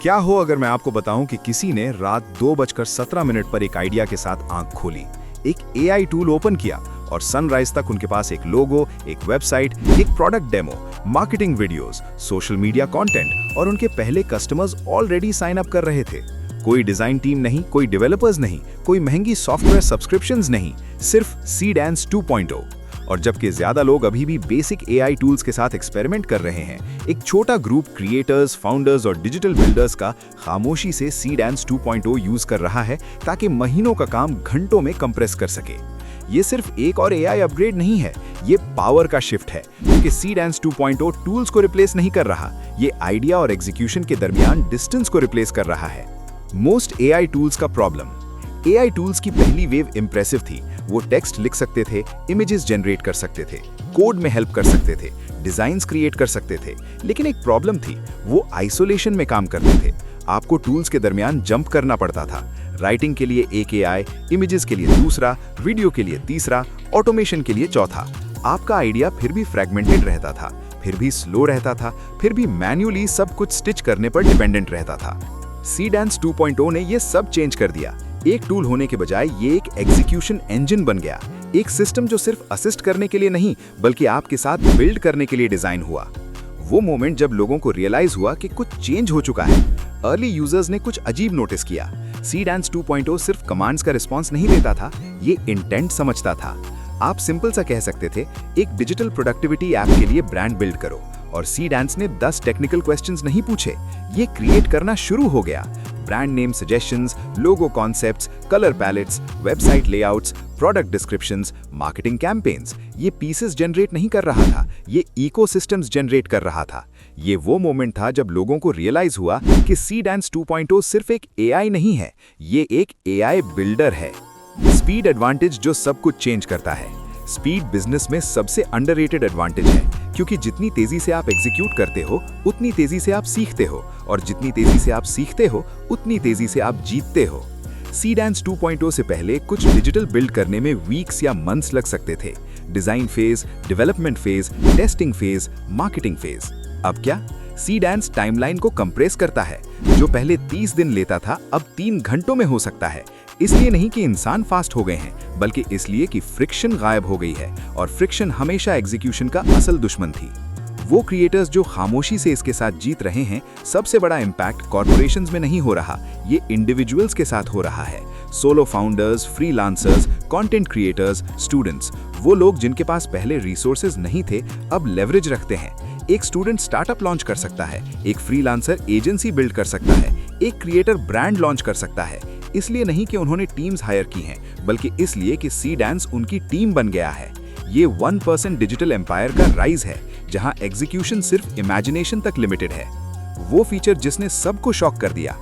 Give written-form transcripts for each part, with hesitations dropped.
क्या हो अगर मैं आपको बताऊं कि किसी ने रात 2:17 पर एक आइडिया के साथ आंख खोली, एक एआई टूल ओपन किया और सनराइज तक उनके पास एक लोगो, एक वेबसाइट, एक product demo, marketing videos, social media content और उनके पहले कस्टमर्स ऑलरेडी साइन अप कर रहे थे। कोई डिजाइन टीम नहीं, कोई डेवलपर्स नहीं, कोई महंगी सॉफ्टवेयर सब्सक्रिप्शंस नहीं, सिर्फ सीडेंस 2.0। और जबकि ज्यादा लोग अभी भी बेसिक एआई टूल्स के साथ एक्सपेरिमेंट कर रहे हैं, एक छोटा ग्रुप क्रिएटर्स, फाउंडर्स और डिजिटल बिल्डर्स का खामोशी से सीडेंस 2.0 यूज कर रहा है ताकि महीनों का काम घंटों में कंप्रेस कर सके। ये सिर्फ एक और एआई अपग्रेड नहीं है, ये पावर का शिफ्ट है, क्योंकि सीडेंस 2.0 टूल्स को रिप्लेस नहीं कर रहा, ये आइडिया और एग्जीक्यूशन के दरमियान डिस्टेंस को रिप्लेस कर रहा है। मोस्ट एआई टूल्स का प्रॉब्लम। एआई टूल्स की पहली वेव इंप्रेसिव थी। वो टेक्स्ट लिख सकते थे, इमेजेस जनरेट कर सकते थे, कोड में हेल्प कर सकते थे, डिजाइन्स क्रिएट कर सकते थे। लेकिन एक प्रॉब्लम थी, वो आइसोलेशन में काम करते थे। आपको टूल्स के दरमियान जंप करना पड़ता था। राइटिंग के लिए एक एआई, इमेजेस के लिए दूसरा, वीडियो के लिए तीसरा, ऑटोमेशन के लिए चौथा। आपका आइडिया फिर भी फ्रैगमेंटेड रहता था, फिर भी स्लो रहता था, फिर भी मैन्युअली सब कुछ स्टिच करने पर डिपेंडेंट रहता था। सीडेंस 2.0 ने ये सब चेंज कर दिया। एक टूल होने के बजाय ये एक एग्जीक्यूशन इंजन बन गया, एक सिस्टम जो सिर्फ असिस्ट करने के लिए नहीं बल्कि आपके साथ बिल्ड करने के लिए डिजाइन हुआ। वो मोमेंट जब लोगों को रियलाइज हुआ कि कुछ चेंज हो चुका है। अर्ली यूजर्स ने कुछ अजीब नोटिस किया। सीडेंस 2.0 सिर्फ कमांड्स का रिस्पॉन्स नहीं देता था, ये इंटेंट समझता था। आप सिंपल सा कह सकते थे, एक डिजिटल प्रोडक्टिविटी ऐप के लिए ब्रांड बिल्ड करो, और सीडेंस ने 10 टेक्निकल क्वेश्चंस नहीं पूछे, ये क्रिएट करना शुरू हो गया। Brand name suggestions, logo concepts, colour palettes, website layouts, product descriptions, marketing campaigns, ये पीसेस जनरेट नहीं कर रहा था, ये इकोसिस्टम्स जनरेट कर रहा था। ये वो मोमेंट था जब लोगों को रियलाइज हुआ कि सीडेंस 2.0 सिर्फ एक एआई नहीं है, ये एक एआई बिल्डर है। स्पीड एडवांटेज जो सब कुछ चेंज करता है। स्पीड बिजनेस में सबसे अंडररेटेड एडवांटेज है, क्योंकि जितनी तेजी से आप एग्जीक्यूट करते हो उतनी तेजी से आप सीखते हो, और जितनी तेजी से आप सीखते हो उतनी तेजी से आप जीतते हो। सीडेंस 2.0 से पहले कुछ डिजिटल बिल्ड करने में वीक्स या मंथ्स लग सकते थे। Design phase, development phase, testing phase, marketing phase. अब क्या? सीडेंस टाइमलाइन को कंप्रेस करता है। जो पहले 30 दिन लेता था अब 3 घंटों में हो सकता है। इसलिए नहीं कि इंसान फास्ट हो गए हैं, बल्कि इसलिए कि फ्रिक्शन गायब हो गई है, और फ्रिक्शन हमेशा एग्जीक्यूशन का असल दुश्मन थी। वो क्रिएटर्स जो खामोशी से इसके साथ जीत रहे हैं, सबसे बड़ा इम्पैक्ट कॉर्पोरेशंस में नहीं हो रहा, ये इंडिविजुअल्स के साथ हो रहा है। Solo founders, freelancers, content creators, students, वो लोग जिनके पास पहले रिसोर्सेज नहीं थे अब लेवरेज रखते हैं। एक स्टूडेंट स्टार्टअप लॉन्च कर सकता है, एक फ्रीलांसर एजेंसी बिल्ड कर सकता है, एक क्रिएटर ब्रांड लॉन्च कर सकता है। इसलिए नहीं कि उन्होंने टीम्स हायर की हैं, बल्कि इसलिए कि सीडेंस उनकी टीम बन गया है। ये 1% डिजिटल एम्पायर का राइज है, जहां एग्जीक्यूशन सिर्फ इमेजिनेशन तक लिमिटेड है। वो फीचर जिसने सबको शॉक कर दिया।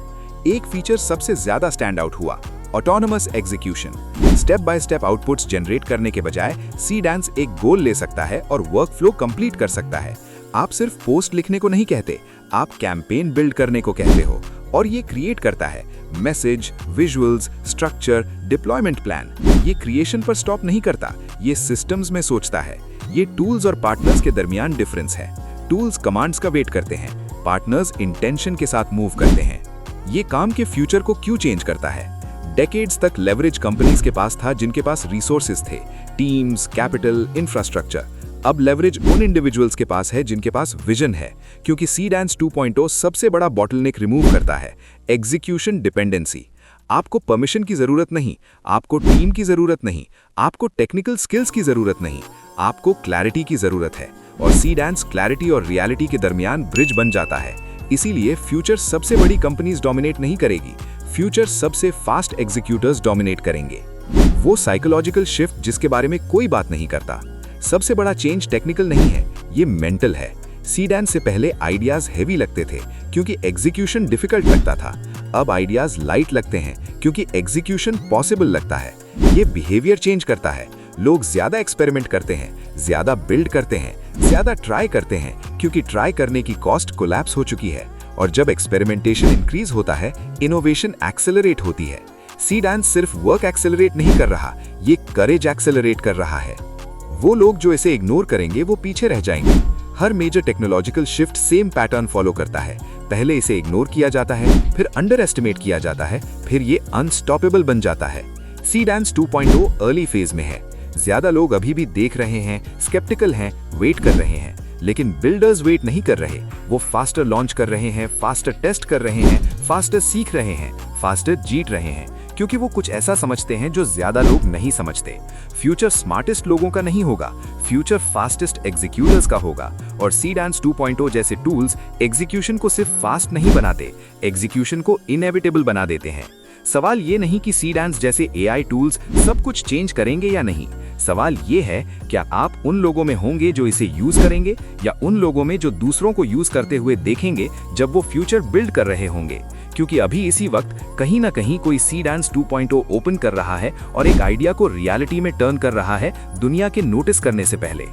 एक फीचर सबसे ज्यादा स्टैंड आउट हुआ, autonomous execution. Step by step outputs generate करने के बजाय सीडेंस एक गोल ले सकता है और वर्कफ्लो कंप्लीट कर सकता है। आप सिर्फ पोस्ट लिखने को नहीं कहते, आप कैंपेन बिल्ड करने को कहते हो, और ये क्रिएट करता है message, visuals, structure, deployment plan. ये क्रिएशन पर स्टॉप नहीं करता, ये सिस्टम्स में सोचता है। ये टूल्स और पार्टनर्स के दरमियान डिफरेंस है। टूल्स कमांड्स का वेट करते हैं, पार्टनर्स इंटेंशन के साथ मूव करते हैं। ये काम के फ्यूचर को क्यों चेंज करता है? डेकेड्स तक लेवरेज कंपनीज के पास था जिनके पास रिसोर्सेज थे, टीम्स, कैपिटल, इंफ्रास्ट्रक्चर। अब लेवरेज उन इंडिविजुअल्स के पास है जिनके पास विजन है, क्योंकि सीडेंस 2.0 सबसे बड़ा बॉटलनेक रिमूव करता है, एग्जीक्यूशन डिपेंडेंसी। आपको परमिशन की जरूरत नहीं, आपको टीम की जरूरत नहीं, आपको टेक्निकल स्किल्स की जरूरत नहीं, आपको क्लैरिटी की जरूरत है, और सीडेंस क्लैरिटी और रियलिटी के दरमियान ब्रिज बन जाता है। इसीलिए फ्यूचर सबसे बड़ी कंपनीज डोमिनेट नहीं करेगी, फ्यूचर सबसे फास्ट एग्जीक्यूटर्स डोमिनेट करेंगे। वो साइकोलॉजिकल शिफ्ट जिसके बारे में कोई बात नहीं करता। सबसे बड़ा चेंज टेक्निकल नहीं है, ये मेंटल है। सीडेंस से पहले आइडियाज हेवी लगते थे क्योंकि एग्जीक्यूशन डिफिकल्ट लगता था। अब आइडियाज लाइट लगते हैं क्योंकि एग्जीक्यूशन पॉसिबल लगता है। ये बिहेवियर चेंज करता है। लोग ज्यादा एक्सपेरिमेंट करते हैं, ज्यादा बिल्ड करते हैं, ज्यादा ट्राई करते हैं, क्योंकि ट्राई करने की कॉस्ट कोलैप्स हो चुकी है। और जब एक्सपेरिमेंटेशन इंक्रीज होता है, इनोवेशन एक्सेलरेट होती है। सीडेंस सिर्फ वर्क एक्सेलरेट नहीं कर रहा, ये करेज एक्सेलरेट कर रहा है। वो लोग जो इसे इग्नोर करेंगे वो पीछे रह जाएंगे। हर major technological shift same pattern follow करता है। पहले इसे इग्नोर किया जाता है, फिर अंडर एस्टिमेट किया जाता है, फिर ये अनस्टॉपेबल बन जाता है। सीडान्स 2.0 अर्ली फेज में है। ज्यादा लोग अभी भी देख रहे हैं, स्केप्टिकल हैं, वेट कर रहे हैं, लेकिन बिल्डर्स वेट नहीं कर रहे। वो फास्टर लॉन्च कर रहे हैं, फास्टर टेस्ट कर रहे हैं, फास्टर सीख रहे हैं, फास्टर जीत रहे हैं, क्योंकि वो कुछ ऐसा समझते हैं जो ज्यादा लोग नहीं समझते। फ्यूचर स्मार्टेस्ट लोगों का नहीं होगा, फ्यूचर फास्टेस्ट एग्जीक्यूटर्स का होगा। और सीडान्स 2.0 जैसे टूल्स एग्जीक्यूशन को सिर्फ फास्ट नहीं बनाते, एग्जीक्यूशन को इनएविटेबल बना देते हैं। सवाल ये नहीं कि सीडान्स जैसे एआई टूल्स सब कुछ चेंज करेंगे या नहीं। सवाल ये है, क्या आप उन लोगों में होंगे जो इसे यूज करेंगे, या उन लोगों में जो दूसरों को यूज करते हुए देखेंगे जब वो फ्यूचर बिल्ड कर रहे होंगे। क्योंकि अभी इसी वक्त कहीं ना कहीं कोई सीडान्स 2.0 ओपन कर रहा है और एक आइडिया को रियलिटी में टर्न कर रहा है, दुनिया के नोटिस करने से पहले।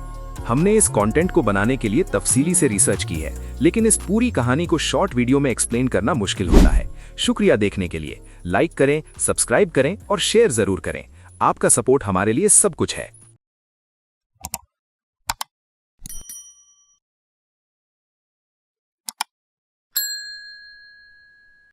हमने इस कंटेंट को बनाने के लिए तफसीली से रिसर्च की है, लेकिन इस पूरी कहानी को शॉर्ट वीडियो में एक्सप्लेन करना मुश्किल होता है। शुक्रिया देखने के लिए। लाइक करें, सब्सक्राइब करें और शेयर जरूर करें। आपका सपोर्ट हमारे लिए सब कुछ है।